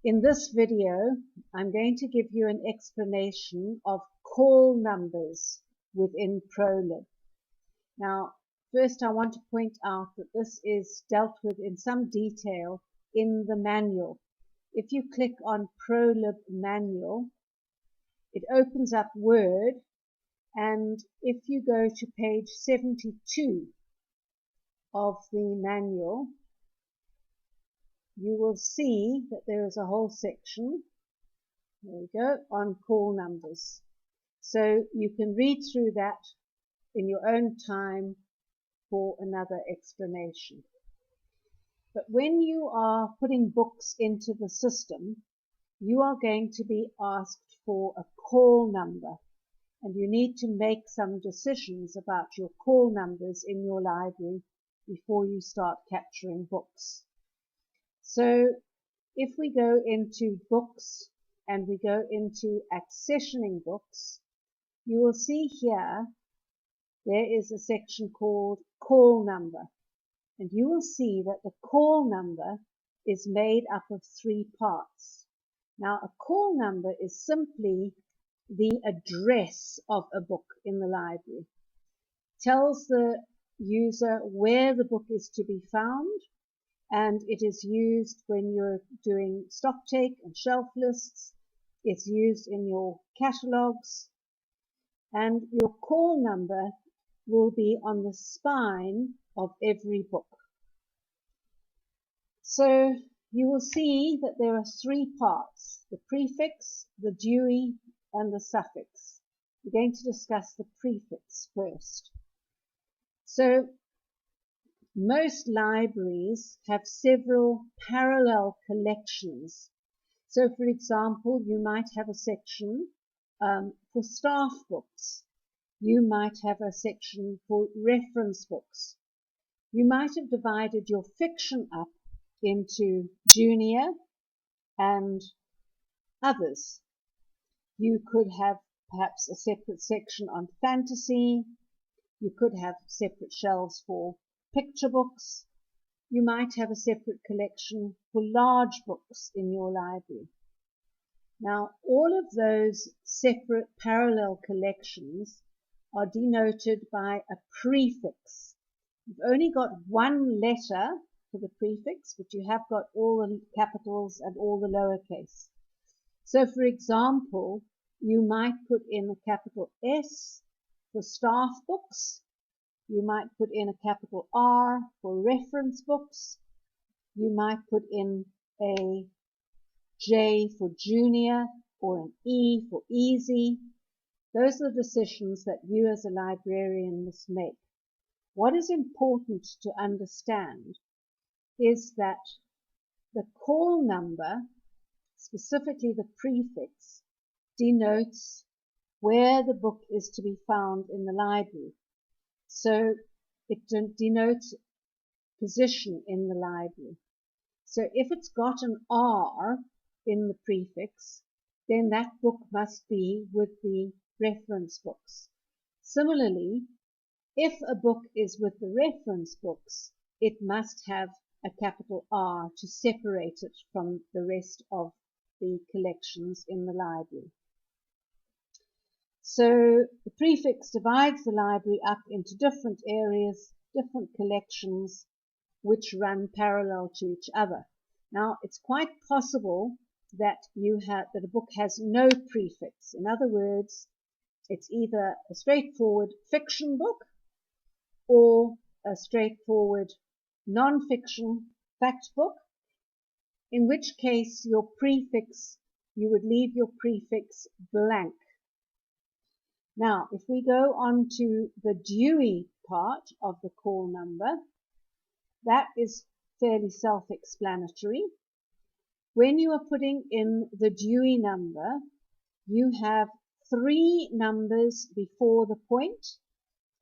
In this video, I'm going to give you an explanation of call numbers within ProLib. Now, first I want to point out that this is dealt with in some detail in the manual. If you click on ProLib manual, it opens up Word, and if you go to page 72 of the manual, you will see that there is a whole section, there we go, on call numbers. So you can read through that in your own time for another explanation. But when you are putting books into the system, you are going to be asked for a call number, and you need to make some decisions about your call numbers in your library before you start capturing books. So if we go into books and we go into accessioning books, you will see here there is a section called call number, and you will see that the call number is made up of 3 parts. Now, a call number is simply the address of a book in the library. It tells the user where the book is to be found, and it is used when you're doing stock take and shelf lists. It's used in your catalogs, and your call number will be on the spine of every book. So you will see that there are 3 parts: the prefix, the Dewey, and the suffix. We're going to discuss the prefix first. So most libraries have several parallel collections. So for example, you might have a section for staff books. You might have a section for reference books. You might have divided your fiction up into junior and others. You could have perhaps a separate section on fantasy. You could have separate shelves for picture books. You might have a separate collection for large books in your library. Now, all of those separate parallel collections are denoted by a prefix. You've only got one letter for the prefix, but you have got all the capitals and all the lowercase. So, for example, you might put in a capital S for staff books. You might put in a capital R for reference books. You might put in a J for junior or an E for easy. Those are the decisions that you as a librarian must make. What is important to understand is that the call number, specifically the prefix, denotes where the book is to be found in the library. So it denotes position in the library. So if it's got an R in the prefix, then that book must be with the reference books. Similarly, if a book is with the reference books, it must have a capital R to separate it from the rest of the collections in the library. So the prefix divides the library up into different areas, different collections, which run parallel to each other. Now, it's quite possible that a book has no prefix. In other words, it's either a straightforward fiction book or a straightforward non-fiction fact book, in which case you would leave your prefix blank. Now, if we go on to the Dewey part of the call number, that is fairly self-explanatory. When you are putting in the Dewey number, you have 3 numbers before the point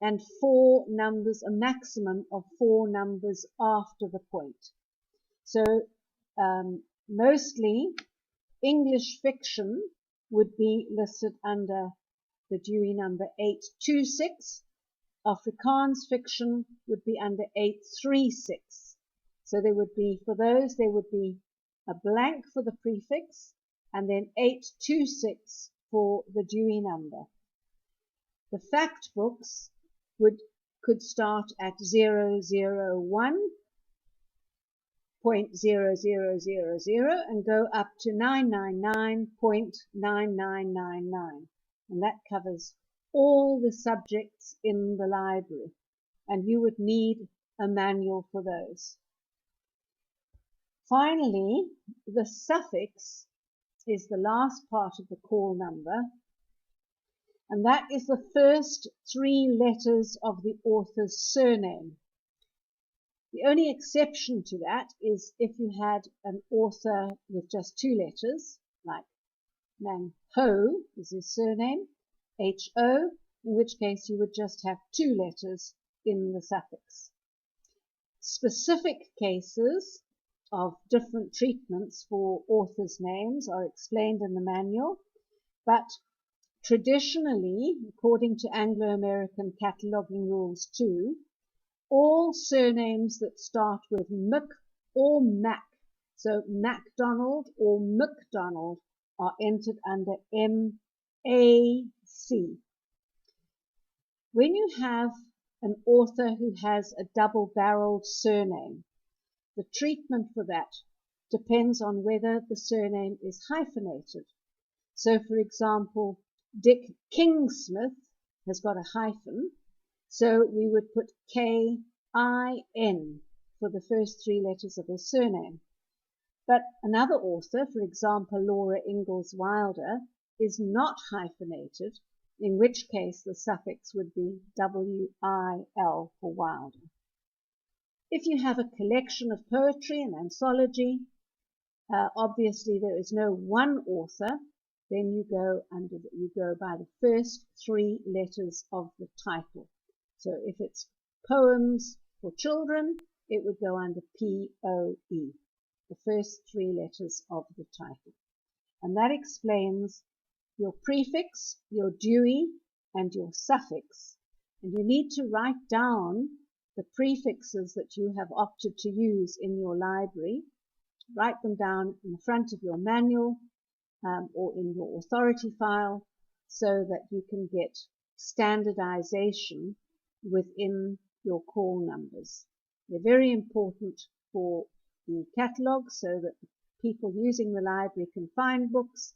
and 4 numbers, a maximum of 4 numbers after the point. So mostly English fiction would be listed under the Dewey number 826. Afrikaans fiction would be under 836. So there would be, for those, there would be a blank for the prefix, and then 826 for the Dewey number. The fact books could start at 001.0000 and go up to 999.9999, and that covers all the subjects in the library, and you would need a manual for those. Finally, the suffix is the last part of the call number, and that is the first 3 letters of the author's surname. The only exception to that is if you had an author with just 2 letters, like Mang Ho is his surname, H-O, in which case you would just have 2 letters in the suffix. Specific cases of different treatments for authors' names are explained in the manual, but traditionally, according to Anglo-American Cataloguing Rules 2, all surnames that start with Mc or Mac, so MacDonald or McDonald, are entered under M-A-C. When you have an author who has a double-barreled surname, the treatment for that depends on whether the surname is hyphenated. So, for example, Dick Kingsmith has got a hyphen, so we would put K-I-N for the first 3 letters of his surname. But another author, for example, Laura Ingalls Wilder, is not hyphenated, in which case the suffix would be W-I-L for Wilder. If you have a collection of poetry, an anthology, obviously there is no one author, then you go by the first 3 letters of the title. So if it's poems for children, it would go under P-O-E, the first 3 letters of the title. And that explains your prefix, your Dewey, and your suffix. And you need to write down the prefixes that you have opted to use in your library. Write them down in the front of your manual or in your authority file so that you can get standardization within your call numbers. They're very important for the catalogue so that people using the library can find books.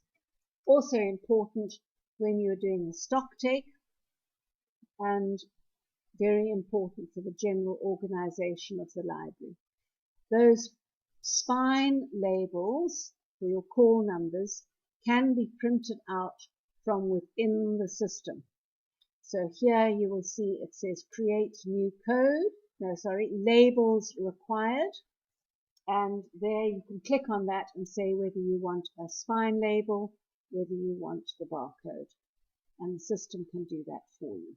Also important when you're doing the stock take, and very important for the general organization of the library. Those spine labels for your call numbers can be printed out from within the system. So here you will see it says create new code, labels required, and there you can click on that and say whether you want a spine label, whether you want the barcode, and the system can do that for you.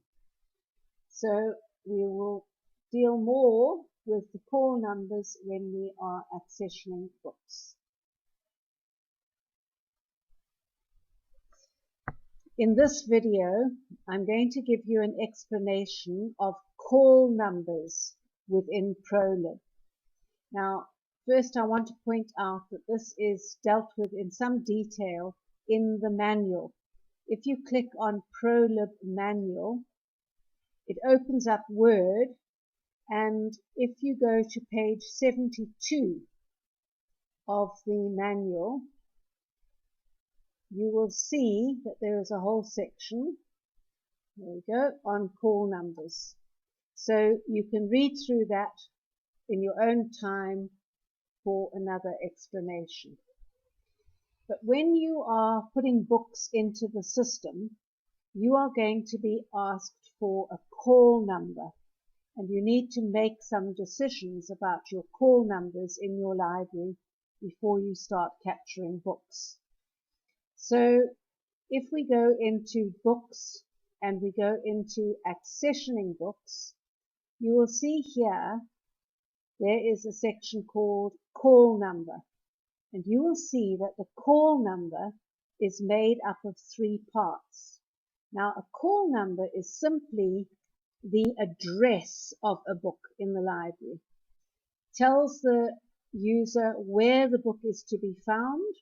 So we will deal more with the call numbers when we are accessioning books. In this video, I'm going to give you an explanation of call numbers within ProLib. Now, first I want to point out that this is dealt with in some detail in the manual. If you click on ProLib manual, it opens up Word, and if you go to page 72 of the manual, you will see that there is a whole section, there we go, on call numbers. So you can read through that in your own time for another explanation. But when you are putting books into the system, you are going to be asked for a call number, and you need to make some decisions about your call numbers in your library before you start capturing books. So if we go into books and we go into accessioning books, you will see here there is a section called call number, and you will see that the call number is made up of 3 parts. Now, a call number is simply the address of a book in the library. It tells the user where the book is to be found,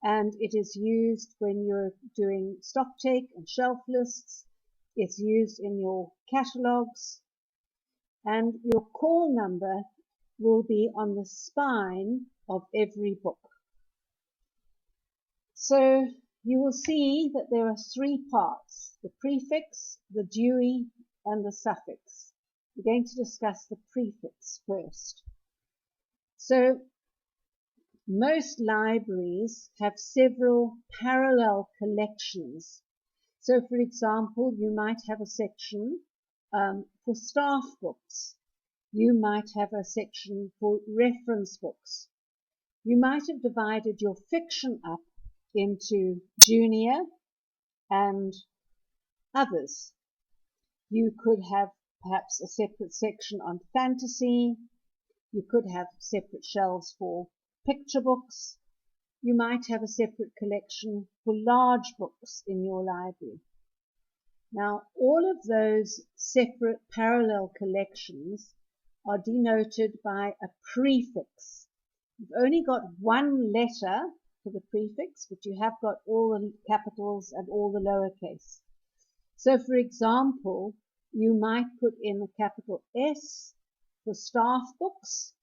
and it is used when you're doing stock take and shelf lists. It's used in your catalogs, and your call number will be on the spine of every book. So you will see that there are three parts: the prefix, the Dewey, and the suffix. We're going to discuss the prefix first. So most libraries have several parallel collections. So for example, you might have a section for staff books. You might have a section for reference books. You might have divided your fiction up into junior and others. You could have perhaps a separate section on fantasy. You could have separate shelves for picture books. You might have a separate collection for large books in your library. Now, all of those separate parallel collections are denoted by a prefix. You've only got one letter for the prefix, but you have got all the capitals and all the lowercase. So, for example, you might put in a capital S for staff books.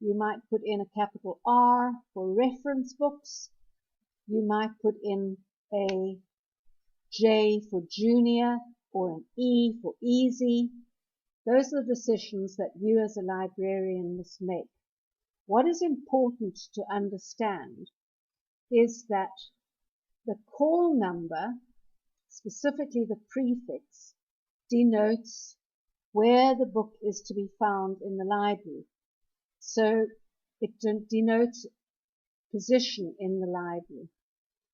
You might put in a capital R for reference books. You might put in a J for junior or an E for easy. Those are the decisions that you as a librarian must make. What is important to understand is that the call number, specifically the prefix, denotes where the book is to be found in the library. So it denotes position in the library.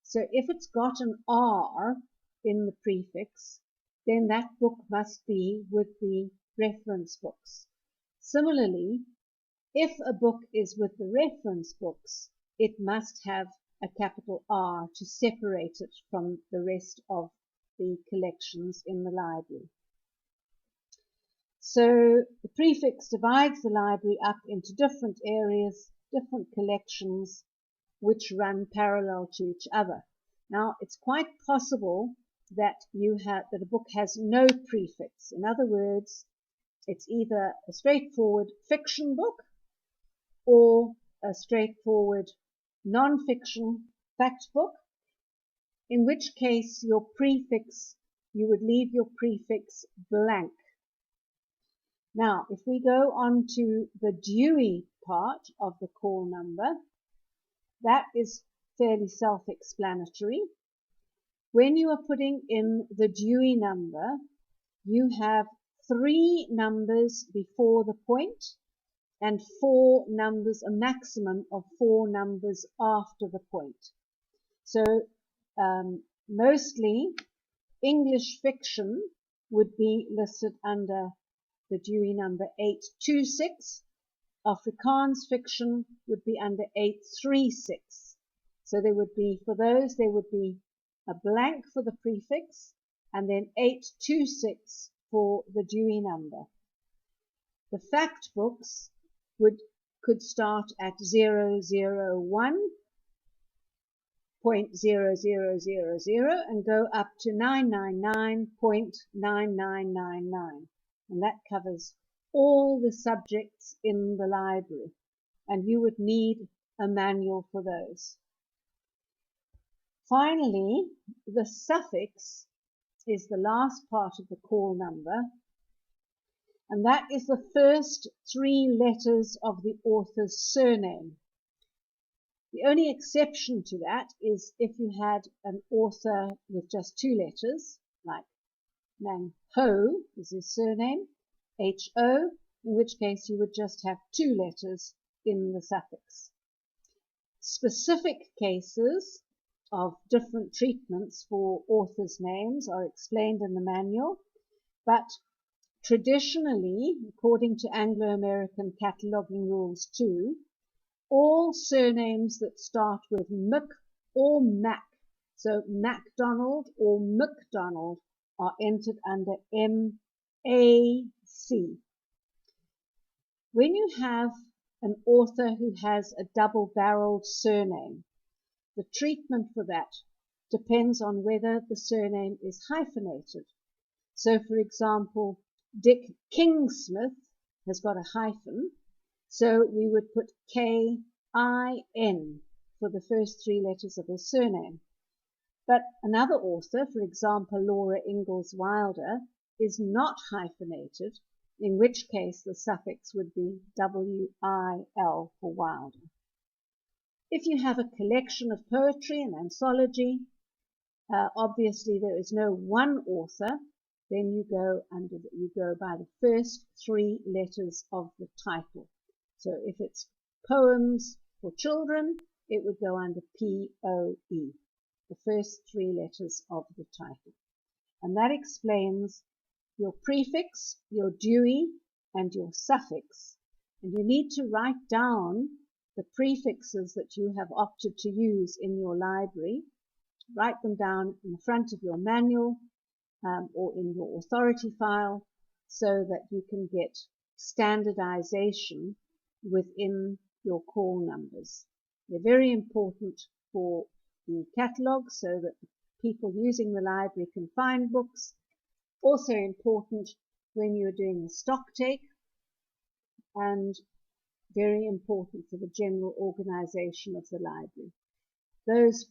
So if it's got an R in the prefix, then that book must be with the reference books. Similarly, if a book is with the reference books, it must have a capital R to separate it from the rest of the collections in the library. So the prefix divides the library up into different areas, different collections, which run parallel to each other. Now, it's quite possible that a book has no prefix. In other words, it's either a straightforward fiction book or a straightforward non-fiction fact book, in which case you would leave your prefix blank. Now, if we go on to the Dewey part of the call number, that is fairly self-explanatory. When you are putting in the Dewey number, you have 3 numbers before the point and 4 numbers, a maximum of 4 numbers after the point. So mostly English fiction would be listed under the Dewey number 826. Afrikaans fiction would be under 836. So there would be a blank for the prefix and then 826 for the Dewey number. The fact books could start at 001.0000 and go up to 999.9999. And that covers all the subjects in the library, and you would need a manual for those. Finally, the suffix is the last part of the call number, and that is the first 3 letters of the author's surname. The only exception to that is if you had an author with just 2 letters, like Nang Ho is his surname, H-O, in which case you would just have 2 letters in the suffix. Specific cases of different treatments for authors' names are explained in the manual, but traditionally, according to Anglo-American Cataloguing Rules 2, all surnames that start with Mc or Mac, so MacDonald or McDonald, are entered under M-A-C. When you have an author who has a double-barreled surname. The treatment for that depends on whether the surname is hyphenated. So, for example, Dick Kingsmith has got a hyphen, so we would put K-I-N for the first three letters of his surname. But another author, for example, Laura Ingalls Wilder, is not hyphenated, in which case the suffix would be W-I-L for Wilder. If you have a collection of poetry, an anthology, obviously there is no one author, then you go by the first three letters of the title. So if it's poems for children, it would go under P-O-E, the first three letters of the title. And that explains your prefix, your Dewey, and your suffix. And you need to write down the prefixes that you have opted to use in your library. Write them down in the front of your manual or in your authority file so that you can get standardization within your call numbers. They're very important for the catalogue so that people using the library can find books. Also important when you're doing the stock take, and very important for the general organization of the library. Those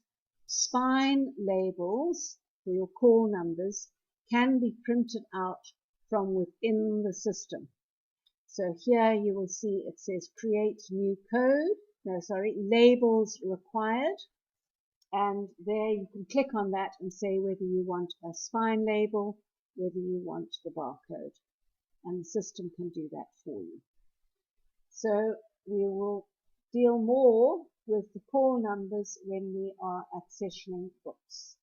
spine labels for your call numbers can be printed out from within the system. So here you will see it says create new code, labels required, and there you can click on that and say whether you want a spine label, whether you want the barcode, and the system can do that for you. So we will deal more with the call numbers when we are accessioning books.